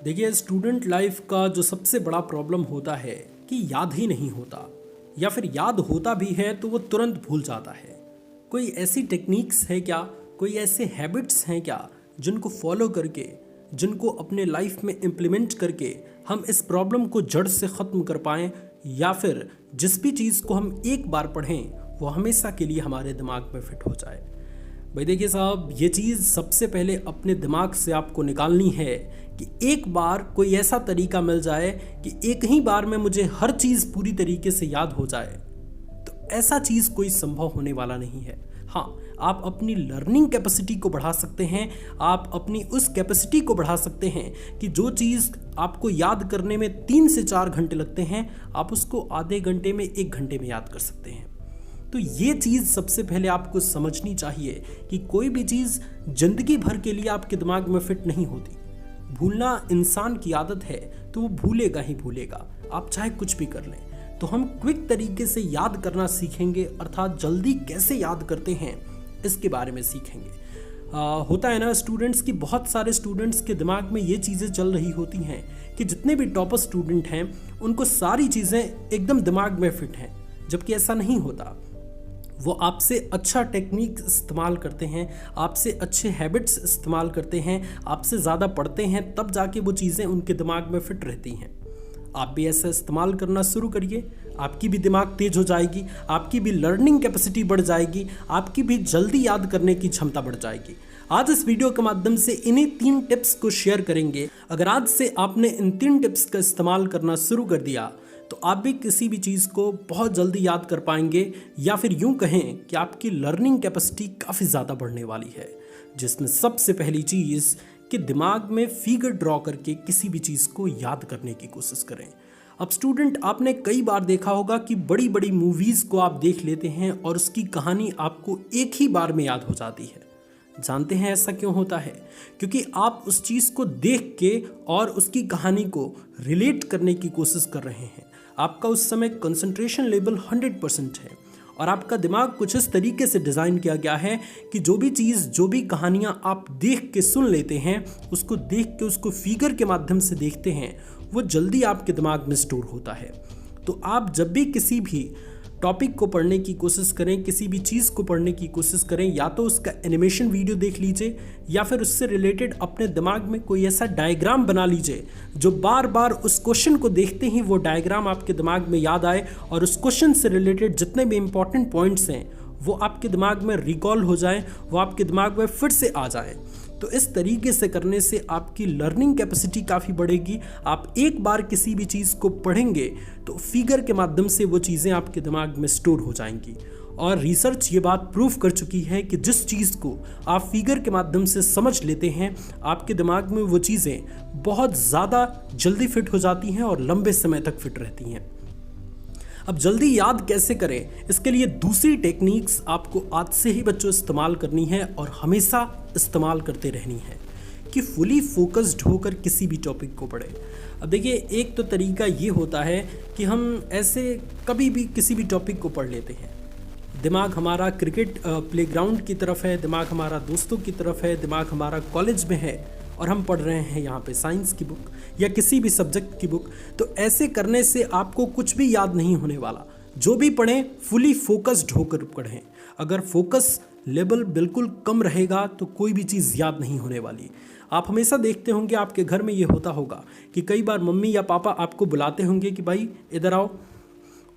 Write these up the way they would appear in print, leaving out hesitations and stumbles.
देखिए, student life का जो सबसे बड़ा प्रॉब्लम होता है कि याद ही नहीं होता, या फिर याद होता भी है तो वो तुरंत भूल जाता है। कोई ऐसी टेक्निक्स है क्या, कोई ऐसे हैबिट्स हैं क्या जिनको फॉलो करके, जिनको अपने लाइफ में इम्प्लीमेंट करके हम इस प्रॉब्लम को जड़ से ख़त्म कर पाएँ, या फिर जिस भी चीज़ को हम एक बार पढ़ें वो हमेशा के लिए हमारे दिमाग में फिट हो जाए। भाई देखिए साहब, ये चीज़ सबसे पहले अपने दिमाग से आपको निकालनी है कि एक बार कोई ऐसा तरीका मिल जाए कि एक ही बार में मुझे हर चीज़ पूरी तरीके से याद हो जाए। तो ऐसा चीज़ कोई संभव होने वाला नहीं है। हाँ, आप अपनी लर्निंग कैपेसिटी को बढ़ा सकते हैं, आप अपनी उस कैपेसिटी को बढ़ा सकते हैं कि जो चीज़ आपको याद करने में 3 से 4 घंटे लगते हैं, आप उसको आधे घंटे में 1 घंटे में याद कर सकते हैं। तो ये चीज़ सबसे पहले आपको समझनी चाहिए कि कोई भी चीज़ जिंदगी भर के लिए आपके दिमाग में फिट नहीं होती। भूलना इंसान की आदत है, तो वो भूलेगा ही भूलेगा, आप चाहे कुछ भी कर लें। तो हम क्विक तरीके से याद करना सीखेंगे, अर्थात जल्दी कैसे याद करते हैं इसके बारे में सीखेंगे। होता है ना स्टूडेंट्स की, बहुत सारे स्टूडेंट्स के दिमाग में ये चीज़ें चल रही होती हैं कि जितने भी टॉपर स्टूडेंट हैं उनको सारी चीज़ें एकदम दिमाग में फिट हैं, जबकि ऐसा नहीं होता। वो आपसे अच्छा टेक्निक इस्तेमाल करते हैं, आपसे अच्छे हैबिट्स इस्तेमाल करते हैं, आपसे ज़्यादा पढ़ते हैं, तब जाके वो चीज़ें उनके दिमाग में फिट रहती हैं। आप भी ऐसा इस्तेमाल करना शुरू करिए, आपकी भी दिमाग तेज हो जाएगी, आपकी भी लर्निंग कैपेसिटी बढ़ जाएगी, आपकी भी जल्दी याद करने की क्षमता बढ़ जाएगी। आज इस वीडियो के माध्यम से इन्हीं 3 टिप्स को शेयर करेंगे। अगर आज से आपने इन 3 टिप्स का इस्तेमाल करना शुरू कर दिया तो आप भी किसी भी चीज़ को बहुत जल्दी याद कर पाएंगे, या फिर यूं कहें कि आपकी लर्निंग कैपेसिटी काफ़ी ज़्यादा बढ़ने वाली है। जिसमें सबसे पहली चीज़ कि दिमाग में फिगर ड्रॉ करके किसी भी चीज़ को याद करने की कोशिश करें। अब स्टूडेंट, आपने कई बार देखा होगा कि बड़ी बड़ी मूवीज़ को आप देख लेते हैं और उसकी कहानी आपको एक ही बार में याद हो जाती है। जानते हैं ऐसा क्यों होता है? क्योंकि आप उस चीज़ को देख के और उसकी कहानी को रिलेट करने की कोशिश कर रहे हैं। आपका उस समय कंसंट्रेशन लेवल 100% है और आपका दिमाग कुछ इस तरीके से डिज़ाइन किया गया है कि जो भी चीज़, जो भी कहानियाँ आप देख के सुन लेते हैं, उसको देख के, उसको फिगर के माध्यम से देखते हैं, वो जल्दी आपके दिमाग में स्टोर होता है। तो आप जब भी किसी भी टॉपिक को पढ़ने की कोशिश करें, किसी भी चीज़ को पढ़ने की कोशिश करें, या तो उसका एनिमेशन वीडियो देख लीजिए या फिर उससे रिलेटेड अपने दिमाग में कोई ऐसा डायग्राम बना लीजिए जो बार बार उस क्वेश्चन को देखते ही वो डायग्राम आपके दिमाग में याद आए और उस क्वेश्चन से रिलेटेड जितने भी इंपॉर्टेंट पॉइंट्स हैं वो आपके दिमाग में रिकॉल हो जाएं, वो आपके दिमाग में फिर से आ जाएं। तो इस तरीके से करने से आपकी लर्निंग कैपेसिटी काफ़ी बढ़ेगी। आप एक बार किसी भी चीज़ को पढ़ेंगे तो फिगर के माध्यम से वो चीज़ें आपके दिमाग में स्टोर हो जाएंगी। और रिसर्च ये बात प्रूव कर चुकी है कि जिस चीज़ को आप फिगर के माध्यम से समझ लेते हैं, आपके दिमाग में वो चीज़ें बहुत ज़्यादा जल्दी फिट हो जाती हैं और लंबे समय तक फिट रहती हैं। अब जल्दी याद कैसे करें, इसके लिए दूसरी टेक्निक्स आपको आज से ही बच्चों इस्तेमाल करनी है और हमेशा इस्तेमाल करते रहनी है कि फुली फोकस्ड होकर किसी भी टॉपिक को पढ़ें। अब देखिए, एक तो तरीका ये होता है कि हम ऐसे कभी भी किसी भी टॉपिक को पढ़ लेते हैं। दिमाग हमारा क्रिकेट प्लेग्राउंड की तरफ है, दिमाग हमारा दोस्तों की तरफ है, दिमाग हमारा कॉलेज में है और हम पढ़ रहे हैं यहाँ पे साइंस की बुक या किसी भी सब्जेक्ट की बुक। तो ऐसे करने से आपको कुछ भी याद नहीं होने वाला। जो भी पढ़ें फुली फोकस्ड होकर पढ़ें। अगर फोकस लेवल बिल्कुल कम रहेगा तो कोई भी चीज़ याद नहीं होने वाली। आप हमेशा देखते होंगे, आपके घर में ये होता होगा कि कई बार मम्मी या पापा आपको बुलाते होंगे कि भाई इधर आओ,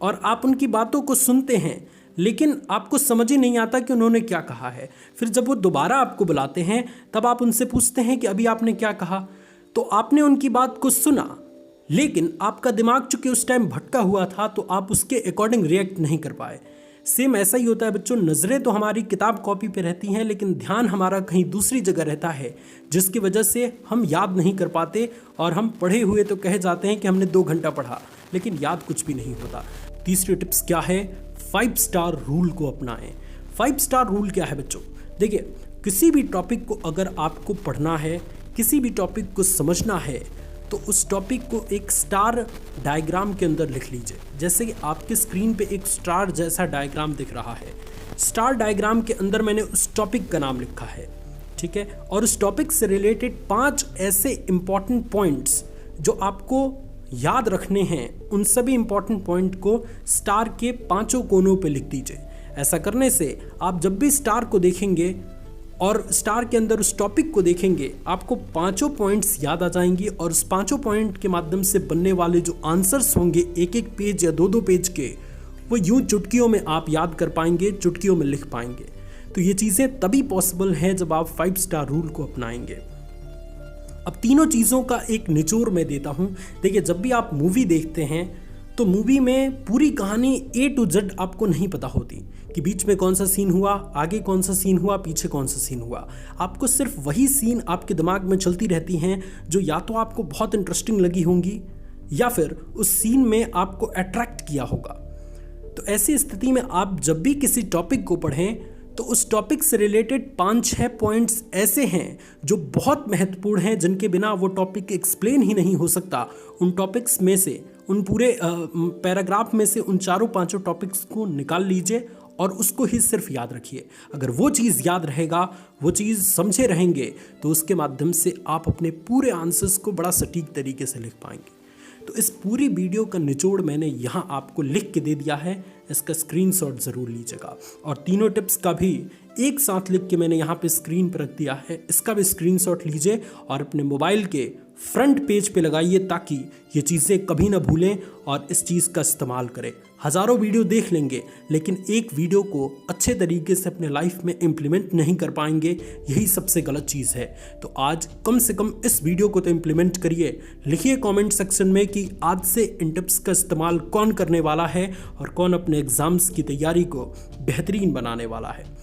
और आप उनकी बातों को सुनते हैं लेकिन आपको समझ ही नहीं आता कि उन्होंने क्या कहा है। फिर जब वो दोबारा आपको बुलाते हैं तब आप उनसे पूछते हैं कि अभी आपने क्या कहा। तो आपने उनकी बात को सुना, लेकिन आपका दिमाग चूंकि उस टाइम भटका हुआ था तो आप उसके अकॉर्डिंग रिएक्ट नहीं कर पाए। सेम ऐसा ही होता है बच्चों, नज़रें तो हमारी किताब कॉपी पे रहती हैं लेकिन ध्यान हमारा कहीं दूसरी जगह रहता है, जिसकी वजह से हम याद नहीं कर पाते और हम पढ़े हुए तो कह जाते हैं कि हमने 2 घंटा पढ़ा, लेकिन याद कुछ भी नहीं होता। तीसरी टिप्स क्या है? 5 स्टार रूल को अपनाएं। 5 स्टार रूल क्या है बच्चों? देखिए, किसी भी टॉपिक को अगर आपको पढ़ना है, किसी भी टॉपिक को समझना है, तो उस टॉपिक को एक स्टार डायग्राम के अंदर लिख लीजिए। जैसे कि आपके स्क्रीन पे एक स्टार जैसा डायग्राम दिख रहा है। स्टार डायग्राम के अंदर मैंने उस टॉपिक का नाम लिखा है। ठीक है। और उस टॉपिक से रिलेटेड 5 ऐसे इंपॉर्टेंट पॉइंट्स जो आपको याद रखने हैं, उन सभी इंपॉर्टेंट पॉइंट को स्टार के 5 कोनों पे लिख दीजिए। ऐसा करने से आप जब भी स्टार को देखेंगे और स्टार के अंदर उस टॉपिक को देखेंगे, आपको 5 पॉइंट्स याद आ जाएंगी और उस 5 पॉइंट के माध्यम से बनने वाले जो आंसर्स होंगे एक एक पेज या 2-2 पेज के, वो यूं चुटकियों में आप याद कर पाएंगे, चुटकियों में लिख पाएंगे। तो ये चीज़ें तभी पॉसिबल है जब आप 5 स्टार रूल को अपनाएंगे। अब तीनों चीज़ों का एक निचोड़ मैं देता हूँ। देखिए, जब भी आप मूवी देखते हैं तो मूवी में पूरी कहानी A to Z आपको नहीं पता होती कि बीच में कौन सा सीन हुआ, आगे कौन सा सीन हुआ, पीछे कौन सा सीन हुआ। आपको सिर्फ वही सीन आपके दिमाग में चलती रहती हैं जो या तो आपको बहुत इंटरेस्टिंग लगी होंगी या फिर उस सीन में आपको अट्रैक्ट किया होगा। तो ऐसी स्थिति में आप जब भी किसी टॉपिक को पढ़ें तो उस टॉपिक से रिलेटेड 5-6 पॉइंट्स ऐसे हैं जो बहुत महत्वपूर्ण हैं, जिनके बिना वो टॉपिक एक्सप्लेन ही नहीं हो सकता। उन टॉपिक्स में से, उन पूरे पैराग्राफ में से उन 4-5 टॉपिक्स को निकाल लीजिए और उसको ही सिर्फ याद रखिए। अगर वो चीज़ याद रहेगा, वो चीज़ समझे रहेंगे, तो उसके माध्यम से आप अपने पूरे आंसर्स को बड़ा सटीक तरीके से लिख पाएंगे। तो इस पूरी वीडियो का निचोड़ मैंने यहाँ आपको लिख के दे दिया है, इसका स्क्रीनशॉट ज़रूर लीजिएगा। और तीनों टिप्स का भी एक साथ लिख के मैंने यहाँ पे स्क्रीन पर रख दिया है, इसका भी स्क्रीनशॉट लीजिए और अपने मोबाइल के फ्रंट पेज पे लगाइए ताकि ये चीज़ें कभी ना भूलें और इस चीज़ का इस्तेमाल करें। हज़ारों वीडियो देख लेंगे लेकिन एक वीडियो को अच्छे तरीके से अपने लाइफ में इम्प्लीमेंट नहीं कर पाएंगे, यही सबसे गलत चीज़ है। तो आज कम से कम इस वीडियो को तो इम्प्लीमेंट करिए। लिखिए कमेंट सेक्शन में कि आज से इन टिप्स का इस्तेमाल कौन करने वाला है और कौन अपने एग्ज़ाम्स की तैयारी को बेहतरीन बनाने वाला है।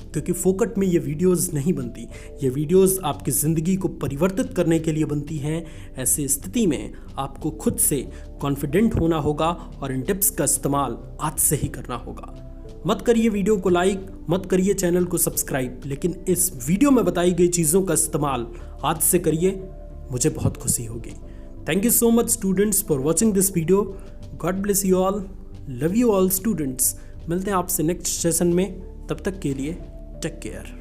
क्योंकि फोकट में ये वीडियोस नहीं बनती, ये वीडियोस आपकी ज़िंदगी को परिवर्तित करने के लिए बनती हैं। ऐसी स्थिति में आपको खुद से कॉन्फिडेंट होना होगा और इन टिप्स का इस्तेमाल आज से ही करना होगा। मत करिए वीडियो को लाइक, मत करिए चैनल को सब्सक्राइब, लेकिन इस वीडियो में बताई गई चीज़ों का इस्तेमाल आज से करिए, मुझे बहुत खुशी होगी। Thank you so much students for watching this video. God bless you all, love you all students. मिलते हैं आपसे नेक्स्ट सेशन में, तब तक के लिए टेक केयर।